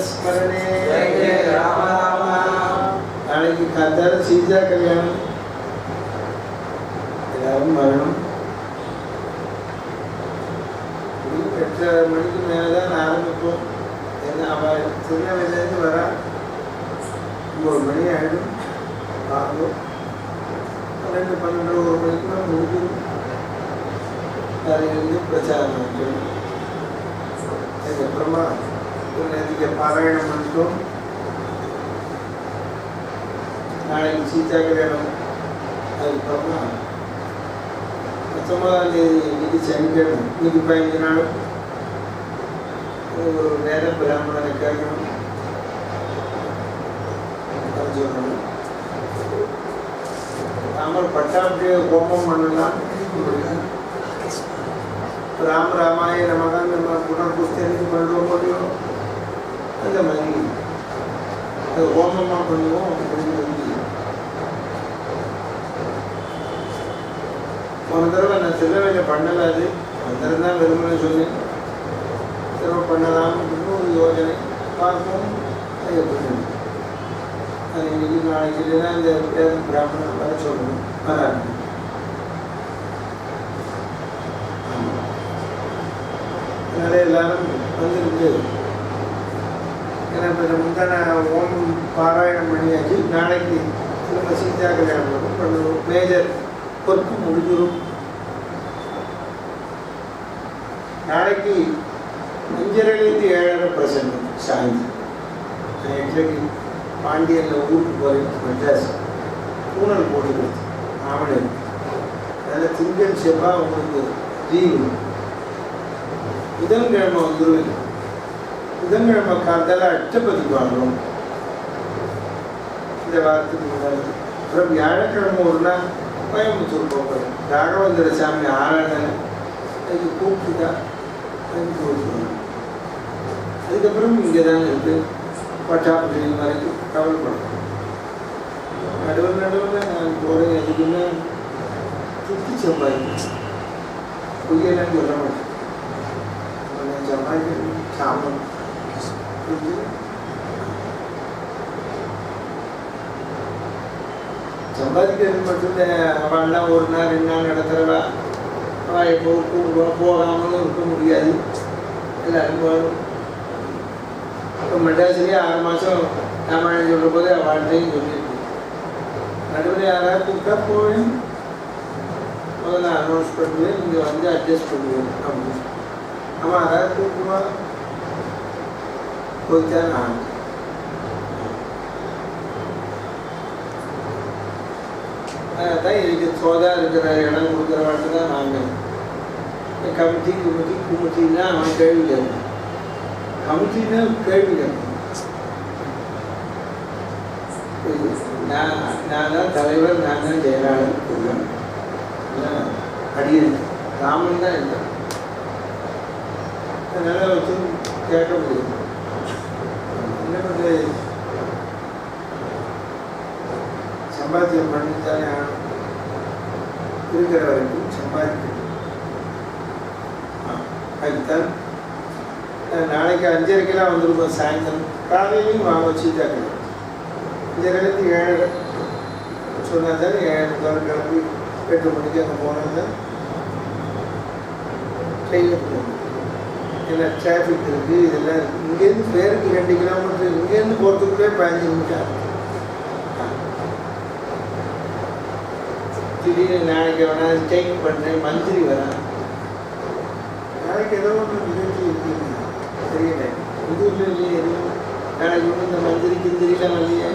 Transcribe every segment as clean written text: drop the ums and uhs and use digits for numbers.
स्मरणे जय जय राम राम नाளைக்கு காத்தால சீதா கல்யாணம் எல்லாரும் வரணும் 8:30 மணிக்கு மேலே தான் ஆரம்பிப்போம் ஏன்னா அவள் திருநெல்வேலியிலேருந்து வரா 9 மணி ஆகிடும் ஆகும் 12 1 மணிக்குள்ள முடிஞ்சிடும் அதிலிருந்து பிரச்சாரம் வைக்கணும் அதுக்கப்புறமா நேற்றுக்கு பாராயணம் பண்ணிட்டோம் நாளைக்கு சீதா கல்யாணம் அதுக்கப்புறமா 19ஆம் தேதி இன்னைக்கு சனிக்கிழமை இன்னைக்கு 15 நாள் ஒரு வேத பிராமணனை கேட்கணும் அது சொல்லணும் ராமர் பட்டாபிஷேக ஹோமம் பண்ணலாம் ராம ராமாய நமதான் நம்ம புனர்புஸ்தனுக்கு பண்ணுறோம் முடியும் அந்த மாதிரி அது ஹோமமாக பண்ணுவோம் அப்படின்னு சொல்லி போன தடவை நான் திருநெல்வேலியில் பண்ணலை அது வந்துடும் தான் வெறுமனே சொன்னேன் திரும்ப பண்ணலாம் அப்படின்னு ஒரு யோஜனை பார்ப்போம் அது எப்படி அது இன்னைக்கு நாளைக்கு இல்லைன்னா இந்த பிராமணன் வர சொல்லணும் வராங்க அதனால எல்லாரும் வந்துருக்கு ஏன்னா இப்போ முந்தான ஓம் பாராயணம் பண்ணியாச்சு நாளைக்கு திரும்ப சீதா கல்யாணம் பண்ணுவோம் மேஜர் ஒர்க்கு முடிஞ்சிடும் நாளைக்கு 5:30லேருந்து 7:30 பிரசங்கம் சாயந்தரம் 8:00 பாண்டியனில் ஊருக்கு போகிறேன் மெட்ராஸ் பூனல் போட்டுக்கிறது ஆவணம் அதனால் திங்கள் செவ்வாய் உங்களுக்கு லீவு புதன்கிழமை வந்துடுவேன் புதன்கிழமை காலத்தால் அஷ்டபதி பாடுறோம் இந்த வாரத்துக்கு முன்னாடி அப்புறம் வியாழக்கிழமை ஒரு நாள் கோயம்புத்தூர் போகிறேன் ராகவேந்திர சாமி ஆராதனை அதுக்கு கூப்பிட்டுட்டா அதுக்கு போட்டுருவோம் அதுக்கப்புறம் இங்கே தாங்க இருக்குது பட்டாபிஷேகம் வரைக்கும் கவலைப்படும் நடுவில் நடுவில் நான் போகிறேன் எதுக்குன்னா சுற்றி சம்பாதிக்கணும் பொய்யெல்லாம் சொல்ல மாட்டேன் சம்பாதிக்கணும் சாமம் சம்பாதிக்கிறது மட்டும்தான் அவள்லாம் ஒரு நாள் 2 நாள் நடத்துகிறவா அவள் எப்போ கூப்பிடுவோம் போகாமலும் இருக்க முடியாது எல்லாரும் வரும் இப்போ மெட்ராஸ்லேயே 6 மாதம் ராமாயணம் சொல்கிற போது அவள்கிட்டையும் சொல்லியிருக்கு நடுவில் யாராவது கூப்பிட்டா போவேன் முதல்ல அனௌன்ஸ் பண்ணுவேன் இங்கே வந்து அட்ஜஸ்ட் பண்ணுவேன் அப்படின்னு ஆமாம் யாராவது கூப்பிடுவா போய்த்தான் நான் அதான் இதுக்கு சோதா இருக்கிற இடம் கொடுக்குற வாட்டு தான் நாங்கள் கமிட்டி குமிட்டின்னா அவன் கேள்வி கேட்கணும் கமிட்டின்னா கேள்வி கேட்கணும் நான் தான் தலைவர் நான் தான் செயலாளர் அடியன் ராமன் தான் இல்லை அதனால் வச்சு கேட்க முடியும் என்ன பண்ணுறது சம்பாத்தியம் பண்ணித்தானே இருக்கிற வரைக்கும் சம்பாதிக்கணும் அதுதான் நாளைக்கு 5:30 வந்துருப்போம் சாயந்தரம் காலையிலையும் வாங்க வச்சுட்டா கிடையாது 5:30லேருந்து 7:30 சொன்னால் தானே 7:30 கிளம்பி 8 மணிக்கு அங்கே போனால் தான் ட்ரெயினில் போகணும் ஏன்னா டிராஃபிக் இருக்குது இதெல்லாம் இருக்குது இங்கேருந்து பேருக்கு 2 கிலோமீட்டர் இங்கேருந்து போகிறதுக்குள்ளே 15 நிமிஷம் ஆகும் திடீர்னு நாளைக்கு வேணா ஸ்டேக் பண்ணுறேன் மந்திரி வரேன் நாளைக்கு ஏதோ ஒன்று நிகழ்ச்சி இருக்குங்க தெரியல இது இல்லையே எதுவும் நாளைக்கு ஒன்று இந்த மந்திரி கிந்திரிலாம் இல்லையே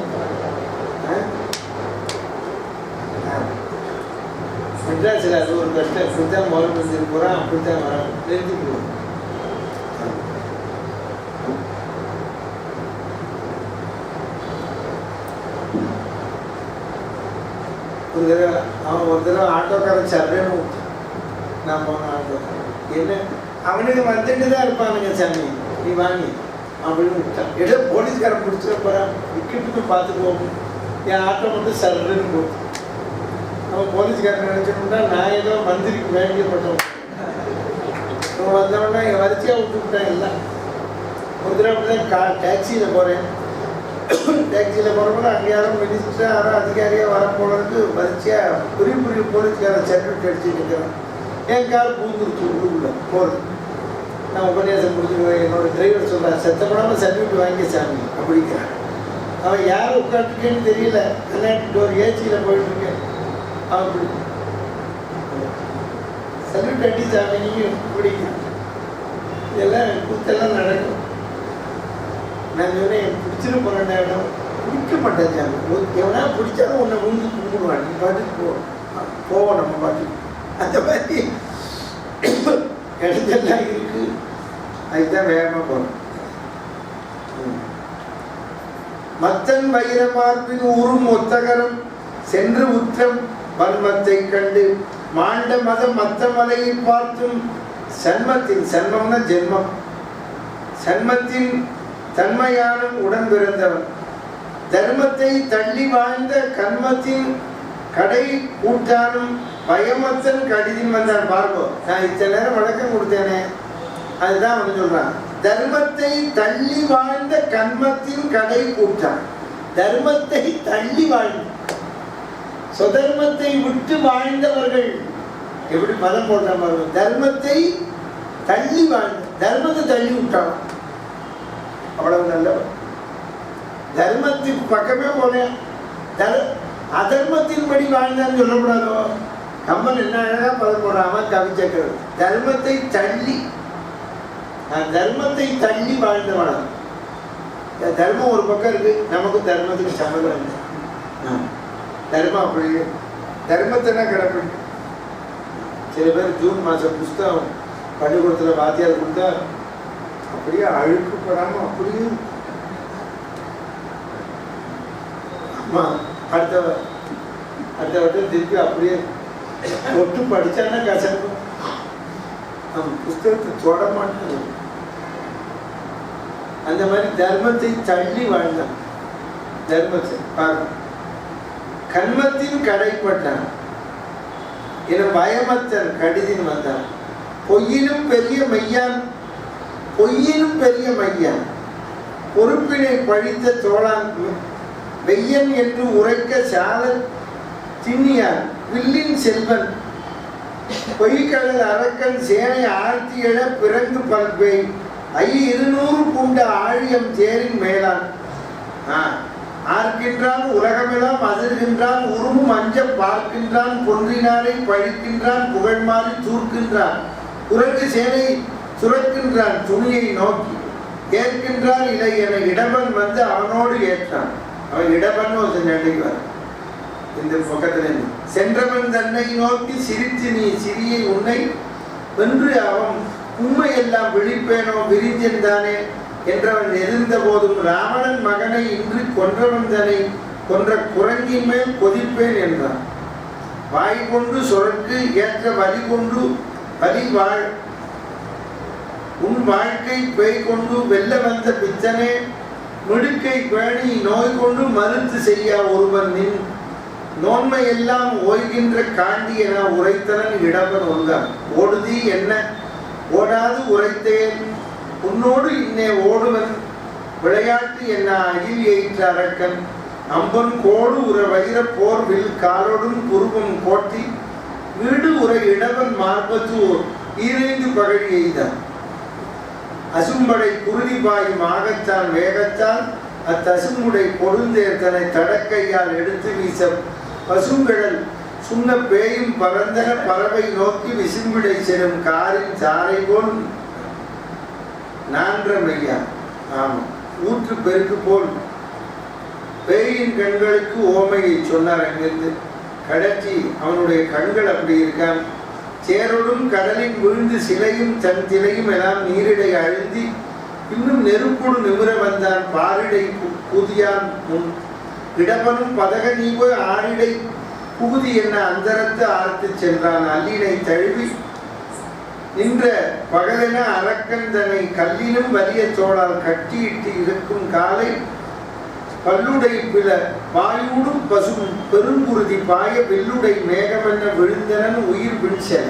மெட்ராஸில் அது ஒரு கஷ்டம் இப்படித்தான் முதல் மந்திரி போகிறான் அப்படித்தான் வரான் நிறுத்தி போகும் அவன் ஒரு தடவை ஆட்டோக்காரன் சர்வேன்னு விட்டான் நான் போன ஆட்டோக்காரன் என்ன அவனுக்கு வந்துட்டு தான் இருப்பானுங்க சாமி நீ வாங்கி அப்படின்னு விட்டான் ஏதோ போலீஸ்காரன் பிடிச்சிட போகிறான் விக்கெட்டுக்கு பார்த்துக்குவோம் என் ஆட்டோ மட்டும் சர்வேன்னு போட்டு அவன் போலீஸ்காரன் நினச்சிட்டோம்னா நான் ஏதோ மந்திரிக்கு வேண்டியப்பட்டவன் அவன் வந்தவொடனே என் வரிசையாக விட்டு விட்டான் எல்லாம் ஒரு தடவை தான் டாக்ஸியில் போகிறேன். டாக்ஸியில் போகிறப்போ அங்கே யாரும் மினிஸ்டர் யாரும் அதிகாரியாக வரப்போனதுக்கு வரிசையாக பெரிய பெரிய போலீஸ்கார சர்டிஃபிகேட் அடிச்சுட்டு இருக்கிறேன். என் கார் பூந்துருச்சு உள்ளுக்குள்ள போகிறது. நான் உபன்யாசம் முடிச்சுருவேன். என்னோடய டிரைவர் சொல்கிறேன், சத்தப்படாமல் சர்டிஃபிகேட் வாங்கி சாமி அப்படிங்கிறான். அவன் யார் உட்காந்துருக்கேன்னு தெரியல. அண்ணாட்டு ஒரு ஏசியில் போயிட்டுருக்கேன். அவன் இப்படி சல்யூட் அடி சாமி நீங்கள் பிடிக்கும். இதெல்லாம் கூத்தெல்லாம் நடக்கும். நான் சொன்னேன், பிடிச்சிட்டு போகிறேன் இடம் பிடிக்க மாட்டேன் சாமி. எவனா பிடிச்சாலும் உன்னை முந்து கும்பிடுவான். நீ பாட்டுக்கு போவோம் நம்ம பாட்டுக்கு. அந்த மாதிரி இடத்தெல்லாம் இருக்கு. அதுதான் வேகமாக போகிறோம். மத்தன் வைர மார்பின் ஊரும் ஒத்தகரம் சென்று உற்றம் வன்மத்தை கண்டு மாண்ட மத மத்த மலையை பார்த்தும் சன்மத்தின் சன்மம்னா ஜென்மம் சன்மத்தின் தன்மையானும் உடன் பிறந்தவன் தர்மத்தை தள்ளி வாழ்ந்த கன்மத்தின் கடை கூட்டானும் பயமத்தன் கடிதின் வந்தான். பார்ப்போம், நான் இத்தனை நேரம் வழக்கம் கொடுத்தேனே, அதுதான் அவன் சொல்றான். தர்மத்தை தள்ளி வாழ்ந்த கன்மத்தின் கடை கூட்டான். தர்மத்தை தள்ளி வாழ்ந்த சுதர்மத்தை விட்டு வாழ்ந்தவர்கள் எப்படி பதம் போட்டாங்க. தர்மத்தை தள்ளி வாழ்ந்த தர்மத்தை தள்ளி விட்டான். அவ்வளவு நல்லவன். தர்மத்துக்கு பக்கமே போனேன். அதர்மத்தின்படி வாழ்ந்தான்னு சொல்லக்கூடாதோ. கம்மன் என்ன அழகா பதம் போடாம கவிச்சக்கிறது. தர்மத்தை தள்ளி தர்மத்தை தள்ளி வாழ்ந்தவன். தர்மம் ஒரு பக்கம் இருக்கு, நமக்கு தர்மத்துக்கு சம்மதம் இல்லை. தர்மம் அப்படி தர்மத்தைனா கிடப்படி. சில பேர் ஜூன் மாதம் புஸ்தகம் பள்ளிக்கூடத்தில் வாத்தியார் கொடுத்தா அப்படியே அழுக்குப்படாமல் அப்படியே அம்மா அடுத்த வட்டம் திருப்பி அப்படியே ஒட்டு படித்தானா கசக்கும். நம்ம புஸ்தகத்தை தொட மாட்டோம். அந்த மாதிரி தர்மத்தை தள்ளி வாழ்ந்தான். தர்மத்தை பார்க்க கன்மத்தின் கடைப்பட்டான் என பயமத்தன் கடிதின் வந்தான். பொய்யிலும் பெரிய மையான் பொறுப்பினை பழித்த தோளான் வெய்யன் என்று உரைக்க சால திண்ணியான் வில்லின் செல்வன் பொய்கடல் அரக்கன் சேனை ஆழ்த்தி எழ பிறங்கு பல்பை 200 பூண்ட ஆழியம் தேரின் மேலான் ஆர்க்கின்றான் உலகமெல்லாம் அதிர்கின்றான் உருவும் அஞ்ச பார்க்கின்றான் பொன்றினாரை பழிக்கின்றான் புகழ்மாறி தூர்க்கின்றான் குரங்கு சேனை சுரக்கின்றான் துணியை நோக்கி ஏற்கின்றான் இலை என இடவன் வந்து அவனோடு ஏற்றான். அவன் இடவன் ஒரு நடிகர். இந்த பக்கத்தில் சென்றவன் தன்னை நோக்கி சிரித்து நீ சிறியை உன்னை வென்று அவன் உண்மையெல்லாம் விழிப்பேனோ விரிஞ்சன் தானே என்றவன் எதிர்ந்த போதும் ராவணன் மகனை இன்று கொன்றவன் தன்னை கொன்ற குரங்கின் மேல் கொதிப்பேன் என்றான். வாய் கொண்டு சொற்கு ஏற்ற வலி கொண்டு வலி வாழ் உன் வாழ்க்கை பேய் கொண்டு வெல்ல வந்த பித்தனே மிடுக்கை பேணி நோய் கொண்டு மறுத்து செய்ய ஒருவன் நின் நோன்மை எல்லாம் ஓய்கின்ற காண்டி என உரைத்தனன் இடவன் ஒன்றான். ஓடுதி என்ன ஓடாது உரைத்தேன் உன்னோடு இன்னே ஓடுவன் விளையாட்டு என்ன அகில் எயிற்ற அரக்கன் அம்பன் கோடு உற வைர போர் வில் காலோடும் குருவம் கோட்டி வீடு உரை இடவன் மார்பத்து ஈரைந்து பகழி எய்தான். அசும்படை குருதி பாயும் ஆகத்தான் வேகத்தான் அத்தசும்புடை கொடுந்தேர் தன்னை தடக்கையால் எடுத்து வீச பசுங்கடல் சுண்ண பேயும் பரந்தன பறவை நோக்கி விசும்பிடை செல்லும் காரின் சாரை போல் நான்றமையா. ஆமாம், ஊற்று பெருக்கு போல் பேயின் கண்களுக்கு ஓமையை சொன்னார். அங்கிருந்து கடற்றி அவனுடைய கண்கள் அப்படி இருக்கான். சேரோடும் கடலின் விழுந்து சிலையும் தன் திலையும் எல்லாம் நீரிடை அழுந்தி இன்னும் நெருப்போடு நிமிர வந்தான். பாரிடை புதியான் முன் இடவனும் பதக நீ போய் ஆரிடை புகுதி என்ன அந்தரத்து ஆர்த்து சென்றான். அல்லினை தழுவி நின்ற பகலென அரக்கன் தன்னை கல்லினும் வலிய தோளால் கட்டியிட்டு இருக்கும் காலை பல்லுடை பில வாயூடும் பசும் பெருங்குருதி பாய வெள்ளுடை மேகமென்ன விழுந்தனன் உயிர் விண்சென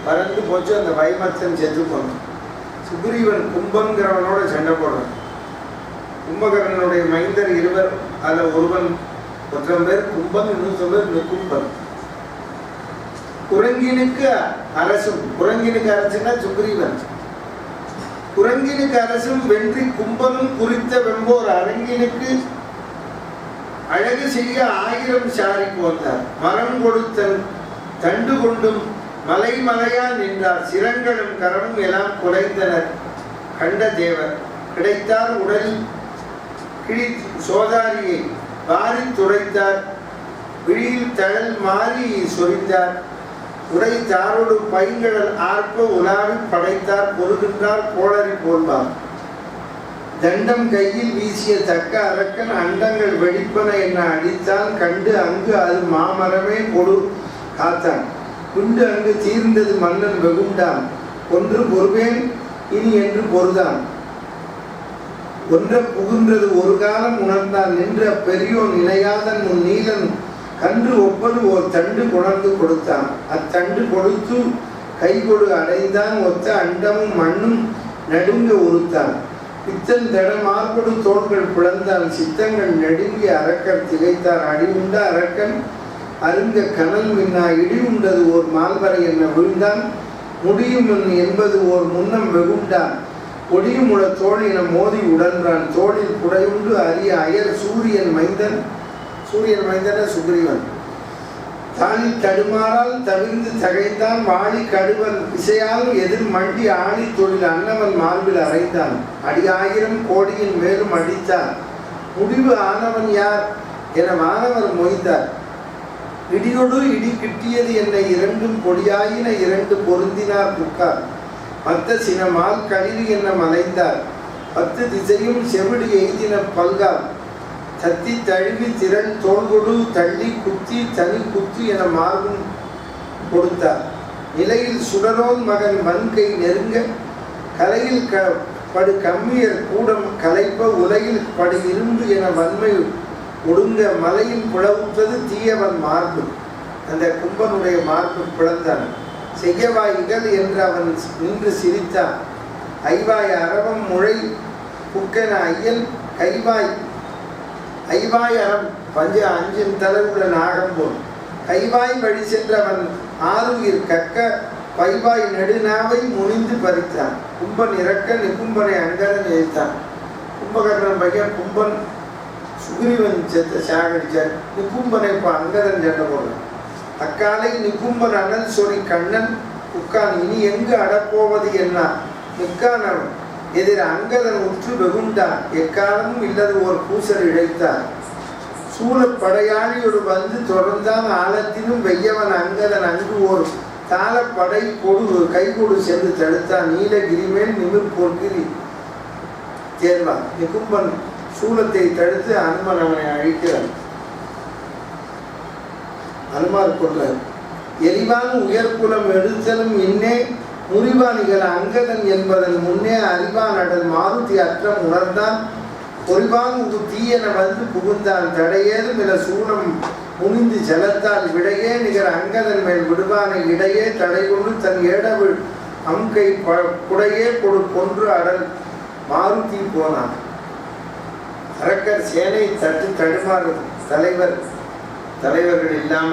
பறந்து போச்சு. அந்த வைமத்தன் சென்று போனான். சுக்ரீவன் கும்பங்கிறவனோட சண்டை போடுறான். கும்பகர்ணனுடைய மைந்தர் இருவர், அதில் ஒருத்தன் பேர் கும்பன், இன்னொருத்தன் பேர் நிகும்பன். குரங்கினுக்கு அரசும், குரங்கினுக்கு அரசுன்னா சுக்ரீவன். குரங்கினுக்கு அரசும் வென்றி கும்பனும் குறித்த வெம்போர் அரங்கினுக்கு அழகு செய்ய 1000 சாரி போந்தார். மரம் கொடுத்தன் தண்டு கொண்டும் மலை மலையா நின்றார். சிரங்களும் கரமும் எல்லாம் குலைந்தனர் கண்ட தேவர். கிடைத்தார் உடலில் கிழி சோதாரியை வாரி துடைத்தார். விழியில் தழல் மாறி சொரிந்தார். உடை தாரோடு பைங்கடல் ஆர்ப்ப உலாவி படைத்தார். பொருகின்றார் கோளறி போல்வார். தண்டம் கையில் வீசிய தக்க அரக்கன் அண்டங்கள் வெடிப்பன என்ன அடித்தான். கண்டு அங்கு அது மாமரமே கொடு காத்தான். குண்டு அங்கு தீர்ந்தது மன்னன் வெகுண்டான். ஒன்று பொறுவேன் இனி என்று பொறுதான். ஒன்ற புகுன்றது ஒரு காலம் உணர்ந்தான். நின்ற பெரியோன் நிலையாதன் முன் நீலன் கன்று ஒப்பது ஓர் தண்டு கொணர்ந்து கொடுத்தான். அத்தண்டு கொடுத்து கைகொடு அடைந்தான். ஒத்த அண்டமும் மண்ணும் நடுங்க உறுத்தான். பித்தன் தட மார்படு தோள்கள் பிளந்தான். சித்தங்கள் நடுங்கி அரக்கர் திகைத்தார். அடிவுண்ட அரக்கன் அருங்க கனல் மின்னா. இடி உண்டது ஓர் மால்வரை என்ன விழுந்தான். முடியும் என்பது ஓர் முன்னம் வெகுண்டான். ஒடியுமுட தோல் என மோதி உடன்றான். தோளில் புடையுண்டு அரிய அயர் சூரியன் மைந்தன். சூரியன் மைந்தன சுக்ரீவன். தாளில் தடுமாறால் தவிர்ந்து தகைந்தான். வாளி கடுவன் இசையால் எதிர் மண்டி ஆளி தொழில் அன்னவன் மார்பில் அறைந்தான். அடி 1000 கோடியின் மேலும் அடித்தான். முடிவு ஆனவன் யார் என வானவர் மொய்ந்தார். இடியொடு இடி கிட்டியது என்ன இரண்டும் பொடியாயின 2 பொருந்தினார் புக்கார். மத்த சினமால் களிறு என்ன மலைந்தார். 10 திசையும் செவிடு எய்தின பல்கால். தத்தி தழுவி திறன் தோள்கொடு தள்ளி குத்தி தனி குத்து என மார்பும் கொடுத்தார். நிலையில் சுடரோன் மகன் வன்கை நெருங்க. கலையில் படு கம்மியர் கூடம் கலைப்ப. உலகில் படு இரும்பு என வன்மை ஒடுங்க. மலையில் பிளவுற்றது தீயவன் மார்பு. அந்த கும்பனுடைய மார்பு பிளந்தான். செய்யவாய் இகல் என்று அவன் நின்று சிரித்தான். ஐவாய் அரவம் முளை புக்கென ஐயன். ஐவாய் அறம் பஞ்ச 5 தலைவுள்ள நாகம் போல். கைவாய் வழி சென்றவன் 6 உயிர் கக்க. பைவாய் நெடுநாவை முனிந்து பறித்தான். கும்பன் இறக்க நிகும்பனை அங்கதன் எழுத்தான். கும்பகர்ணன் பையன் கும்பன் சுக்ரீவன் செத்த சாகடிச்சார். நிகும்பனை இப்போ அங்கதன் சண்டை போடுறான். அக்காலை நிகும்பன் அனல் சொறி கண்ணன் உக்கான். இனி எங்கு அடப்போவது என்ன நிற்கான். எதிர அங்கதன் உற்று வெகுண்டான். எக்காலமும் இல்லது ஒரு பூசல் இழைத்தான். சூழப் படையாளியோடு வந்து தொடர்ந்தான். ஆழத்தினும் வெய்யவன் அங்கதன் அங்கு ஒரு தாளப்படை கொடு கைகொடு சென்று தடுத்தான். நீலகிரிமேல் நிமிர் பொற்கிரி தேர்வான். நிகும்பன் சூலத்தை தடுத்து அனுமன் அவனை அழிக்கிறான். அனுமார் கொள்றார். எரிவான் உயர்குலம் எடுத்தலும் இன்னே முறிவானிகள் அங்கதன் என்பதன் முன்னே. அறிவான் அடல் மாருதி அற்றம் உணர்ந்தான். பொறிவான் உது தீயென வந்து புகுந்தான். தடையேதும் என சூனம் முனிந்து ஜலத்தால் விடையே நிகர் அங்கதன் மேல் விடுவானை. இடையே தடை கொண்டு தன் ஏடவிழ் அம்கை குடையே கொடு கொன்று அடல் மாருதி போனான். அரக்கர் சேனை தட்டு தடுமாறு. தலைவர்கள் இல்லாம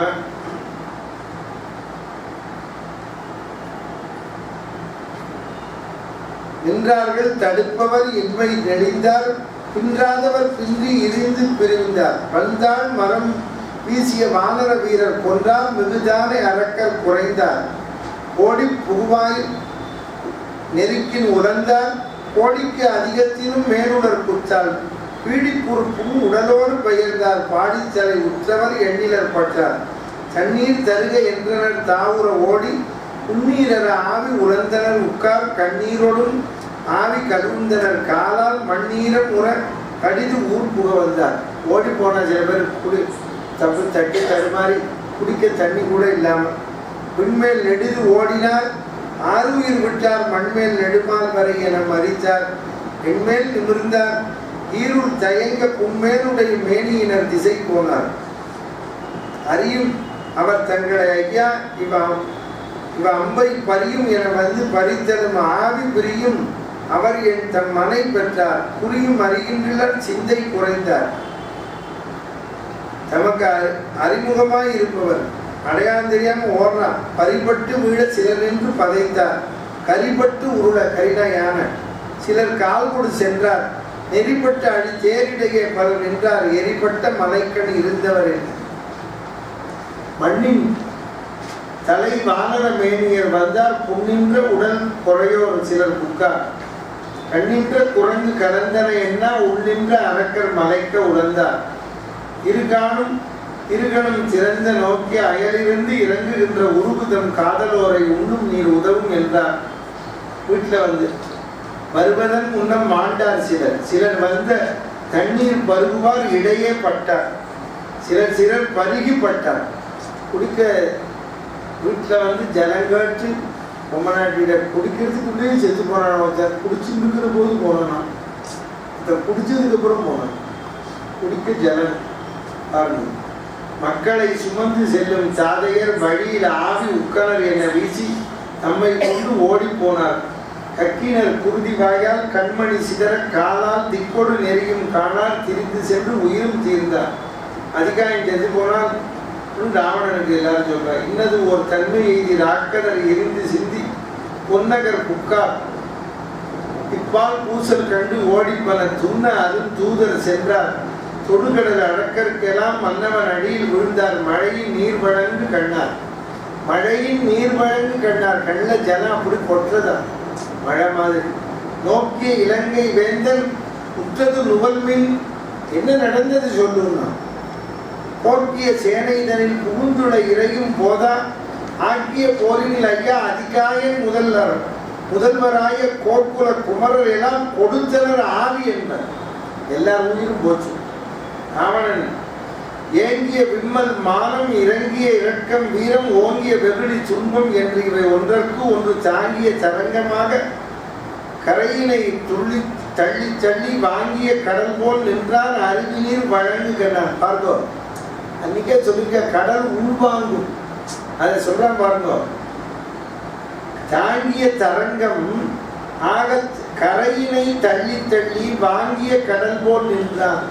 நின்றார்கள். தடுப்பவர் இன்மை நெளிந்தார். பின்றாதவர் பின்றி இருந்து பிரிந்தார். வந்தாள் மரம் வீசிய வானர வீரர் கொன்றார். மிகுதானை அரக்கர் குறைந்தார். கோடி புகுவாய் நெருக்கின் உறந்தார். கோடிக்கு அதிகத்தினும் மேலுடர் குத்தாள். பீடிப்புறுப்பும் உடலோடு பெயர்ந்தார். பாடித்தலை உற்றவர் எண்ணிலர் பட்டார். தண்ணீர் தருக என்றனர் தாவுர ஓடி. உண்ணீரர ஆவி உழந்தனர் உட்கார். கண்ணீரோடும் ஆவி கழுந்தனர் காலால். மண்ணீரம் உற கடிது ஊர் புக வந்தார். ஓடி போன சில பேர் தப்பு தட்டி தடுமாறி குடிக்க தண்ணி கூட இல்லாமல். பின்மேல் நெடிது ஓடினார். 6 உயிர் விட்டார். மண்மேல் நெடுமால் வரை என மறித்தார். பெண்மேல் நிமிர்ந்தார். ஈருள் தயங்க புன்மேலுடைய மேனியினர் திசை போனார். அறியும் அவர் தங்களை ஐயா இவ அம்பை பறியும் என வந்து பறித்தலும். ஆவி பிரியும் அவர் என் தம் மனை பெற்றார். குறியும் அறிகின்றனர் சிந்தை குறைந்தார். தமக்கு அறிமுகமாய் இருப்பவர் அடையாளம் தெரியாம ஓடுறான். பறிபட்டு வீழ சிலர் நின்று பதைத்தார். கரிபட்டு உருள கரினா யானை. சிலர் கால் கொடு சென்றார். நெறிப்பட்ட அடி தேரிடையே பலர் நின்றார். எரிப்பட்ட மலைக்கண் இருந்தவர் என்று. மண்ணின் தலை வாகன மேனியர் வந்தார். புண்ணின்ற உடல் குறையோர் சிலர் புக்கார். கண்ணின்ற குரங்கு கலந்தன என்ன உள்ளின்ற அரக்கர் மலைக்க உழந்தார். இருகணும் திறந்த நோக்கி அயலிருந்து இறங்குகின்ற உருகுதம் காதலோரை உண்ணும் நீர் உதவும் என்றார். வீட்டில் வந்து வருவதன் முன்னம் மாண்டார். சிலர் வந்த தண்ணீர் பருகுவார் இடையே பட்டார். சிலர் பருகி பட்டார். குடிக்க வீட்டில் வந்து ஜலங்காற்று பொம்மநாட்டிட குடிக்கிறதுக்குள்ளேயே செத்து போனான். ஒருத்தர் குடிச்சுட்டு இருக்கிற போது போனான். ஒருத்தர் குடிச்சதுக்கு அப்புறம் போனான். குடிக்க ஜலம் பாருங்க. மக்களை சுமந்து செல்லும் சாதையர் வழியில் ஆவி உட்கனர் என வீசி தம்மை கொண்டு ஓடி போனார். கக்கினர் குருதி வாயால் கண்மணி சிதற காலால் திக்கொடு நெறியும் காணால் திரிந்து சென்று உயிரும் தீர்ந்தார். அதிகாயம் சென்று போனால் ராவணனுக்கு எல்லாரும் சொல்றார். இன்னது ஒரு தன்மை எய்தி ராக்கதர் எரிந்து சிந்தி பொன்னகர் புக்கார். இப்பால் பூசல் கண்டு ஓடிப்பன துண்ண அரும் தூதர் சென்றார். தொடுகடல் அடக்கற்கெல்லாம் மன்னவன் அடியில் விழுந்தார். மழையின் நீர் வழங்கு கண்ணார். மழையின் நீர் வழங்கு கண்ணார். கண்ணில ஜனம் அப்படி கொட்டுறதான் மழை மாதிரி. நோக்கிய இலங்கை வேந்தன் உற்றது நுவல்மின். என்ன நடந்தது சொல்லுன்னா, போக்கிய சேனைதனில் புகுந்துள்ள இறையும் போதா ஆக்கிய போரினில் ஐயா அதிகாயன் முதல்வராய கோக்குல குமரர் எல்லாம் கொடுத்தனர் ஆவி என்பர். எல்லா உயிரும் போச்சு. ராவணன் ஏங்கிய விம்மல் மானம் இறங்கிய இரக்கம் வீரம் ஓங்கிய வெகுளி துன்பம் என்று இவை ஒன்றற்கு ஒன்று தாங்கிய தரங்கமாக கரையினை துள்ளி தள்ளி தள்ளி வாங்கிய கடல் போல் நின்றான். அருவி நீர் வழங்குகிறான். பார்க்கோ, அன்னைக்கே சொல்லிருக்க கடல் உள்வாங்கும். அதை சொல்றான் பாருங்க. தாங்கிய தரங்கம் ஆக கரையினை தள்ளி தள்ளி வாங்கிய கடல் போல் நின்றான்.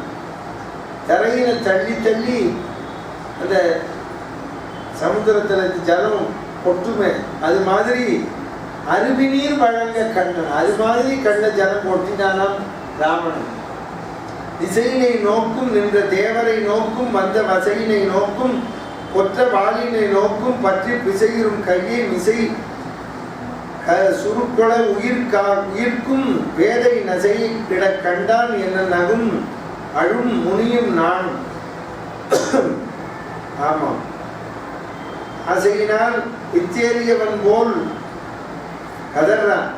தரையினை தள்ளி தள்ளி அந்த சமுத்திரத்தில் ஜலம் கொட்டுமே, அது மாதிரி அருவி நீர் வழங்க கண்ணன். அது மாதிரி கண்ண ஜலம் கொட்டினானாம் ராவணன். திசையினை நோக்கும் நின்ற தேவரை நோக்கும் வந்த வசையினை நோக்கும் கொற்ற வாளினை நோக்கும் பற்றி பிசையிரும் கையை மிசை சுருக்கொள உயிர்க்கும் வேதை நசையை கிட கண்டான் என்ன நகும் அழும் முனியும் நான். ஆமாம், அசையினால் இத்தேறியவன் போல் கதறான்.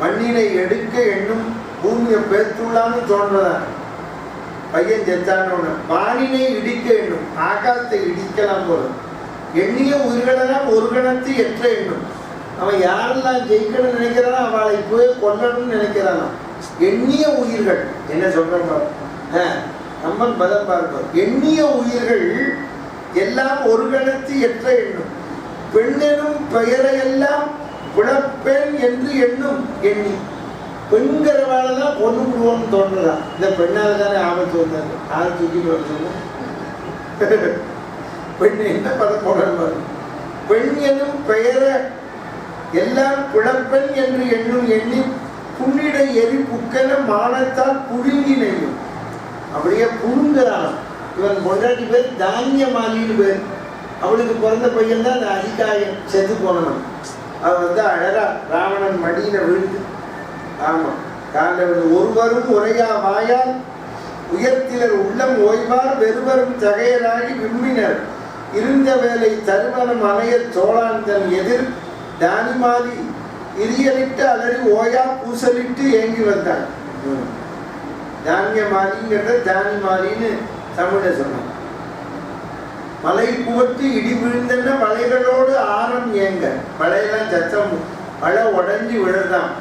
மண்ணினை எடுக்க எண்ணும் பூமியை பேத்துள்ளான்னு தோன்றதான். பையன் செத்தான்னு வானினை இடிக்க எண்ணும் ஆகாசத்தை இடிக்கலாம் போல. எண்ணிய உயிர்களெல்லாம் ஒரு கணத்து எற்ற எண்ணும். அவன் யாரெல்லாம் ஜெயிக்கணும்னு நினைக்கிறானோ அவளை போய் கொல்லணும்னு நினைக்கிறானா. எண்ணிய உயிர்கள் என்ன சொல்றாங்க நம்மன் பதம் பார்ப்போம். எண்ணிய உயிர்கள் எல்லாம் ஒரு கணத்து எற்ற எண்ணும். பெண்ணெனும் பெயரையெல்லாம் புலப்பெண் என்று எண்ணும் எண்ணி. பெண்கிறவாளெல்லாம் பொண்ணு விடுவோம்னு தோன்றலாம். இந்த பெண்ணால தானே ஆபத்து வந்தாங்க. ஆள் தூக்கிட்டு வர சொன்ன பெண் என்ன பதம் போடுறாங்க. பெண் எனும் பெயரை எல்லாம் புலப்பெண் என்று எண்ணும் எண்ணி புண்ணிடை எரி புக்கென மானத்தால் புழுங்கி நெய்யும். அப்படியே புழுங்குறான். இவன் பொண்டாட்டி பேர் தானியமாலின்னு பேர். அவளுக்கு பிறந்த பையன் தான் அந்த அதிகாயம் செத்து போனவன். அவன் வந்து அழகா ராவணன் மடியில விழுந்து. ஆமா, காலில் ஒருவரும் உரையா வாயால் உயர்த்தினர் உள்ளம் ஓய்வார் வெறுவரும் தகையலாகி விம்மினர். இருந்த வேலை தருவனம் அணைய சோழான் தன் எதிர் தானிமாலி இரியலிட்டு அலறி ஓயா பூசலிட்டு ஏங்கி வந்தான். தானியமாலிங்கிறத தானிமாலின்னு தமிழ சொன்னான். மலை புவட்டு இடி விழுந்தன மலைகளோடு ஆரம் ஏங்க. மலையெல்லாம் சத்தம், மழை உடஞ்சி விழுதான்.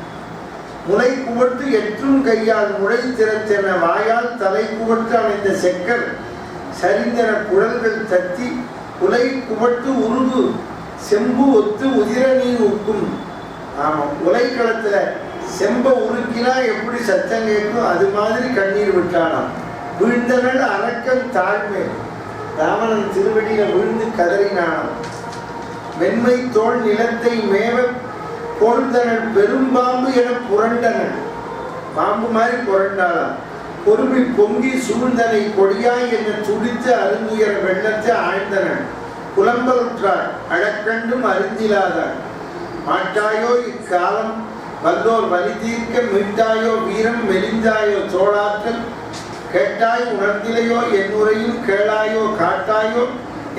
முளை குவட்டு எற்றும் கையால் முளை திறத்தென வாயால் தலை குவட்டு அமைந்த செக்கர் சரிந்தன குழல்கள் தத்தி உலை குவட்டு உருகு செம்பு ஒத்து உதிர நீர் உக்கும். ஆமாம், உலைக்களத்துல செம்ப உருக்கினா எப்படி சத்தம் கேட்கும் அது மாதிரி கண்ணீர் விட்டானாம். வீழ்ந்தனள் அரக்கன் தாழ்மை. ராவணன் திருவடியில விழுந்து கதறினானாம். வெண்மை தோல் நிலத்தை மேவ பொருந்தனள் பெரும்பாம்பு என புரண்டனள். பாம்பு மாதிரி புரண்டாளாம். பொறுமை பொங்கி சூழ்ந்தனை கொடியாய் என துடித்து அருந்துயர வெள்ளத்தை ஆழ்ந்தனள். புலம்பலுற்றாள் அழக்கண்டும் அருந்திலாதாள். மாட்டாயோ இக்காலம் வல்லோர் வலி தீர்க்க மீட்டாயோ வீரம் மெலிந்தாயோ தோளாற்றல் கேட்டாய் உணர்ந்திலையோ என்னுரையும் கேளாயோ காட்டாயோ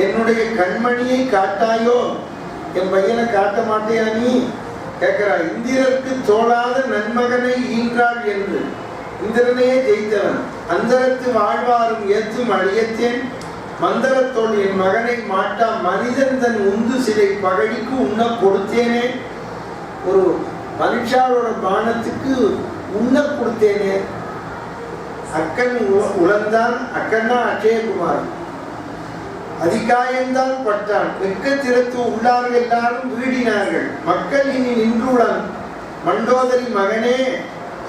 என்னுடைய கண்மணியை காட்டாயோ. என் பையனை காட்ட மாட்டேயா நீ கேட்கிறாய். இந்திரருக்கு தோளாத நன்மகனை ஈன்றாள் என்று இந்திரனையே ஜெயித்தவன். அந்தரத்து வாழ்வாரும் ஏற்றும் அழியத்தேன் மந்தரத்தோடு என் மகனை மாட்டா மனிதன் தன் உந்து சிலை பகழிக்கு உண்ண கொடுத்தேனே. ஒரு மனுஷாவோட பானத்துக்கு உண்ண கொடுத்தேனே. அக்கன் உழந்தான். அக்கன்னா அக்ஷயகுமார். அதிகாயந்தான் பட்டான். வெக்க திறத்து உள்ளார்கள் எல்லாரும் வீடினார்கள். மக்கள் இனி நின்றுடன் மண்டோதரி மகனே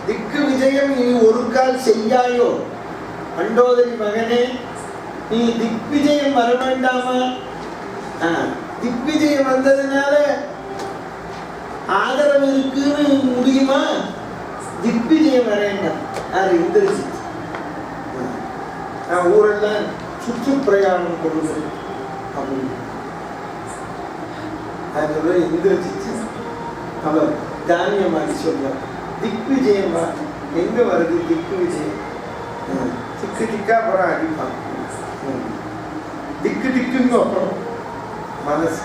திக்கு விஜயம் இனி ஒரு கால் செய்யாயோ. மண்டோதரி மகனே நீ திக்விஜயம் வர வேண்டாமா? திக்விஜயம் வந்ததுனால ஆதரவு இருக்குன்னு முடியுமா? திக்விஜயம் வரேண்டாம். அது இந்திரஜித். நான் ஊரெல்லாம் சுற்றுப்பிரயாணம் கொடுக்குறேன் அப்படின்னு இந்திரஜித் அவர் தானியமாக சொல்வார். திக்விஜயம் எங்க வருது? திக்கு விஜயம் திக்கு திக்கா அப்புறம் அடிப்பான். திக்கு திக்குங்க அப்புறம் மனசு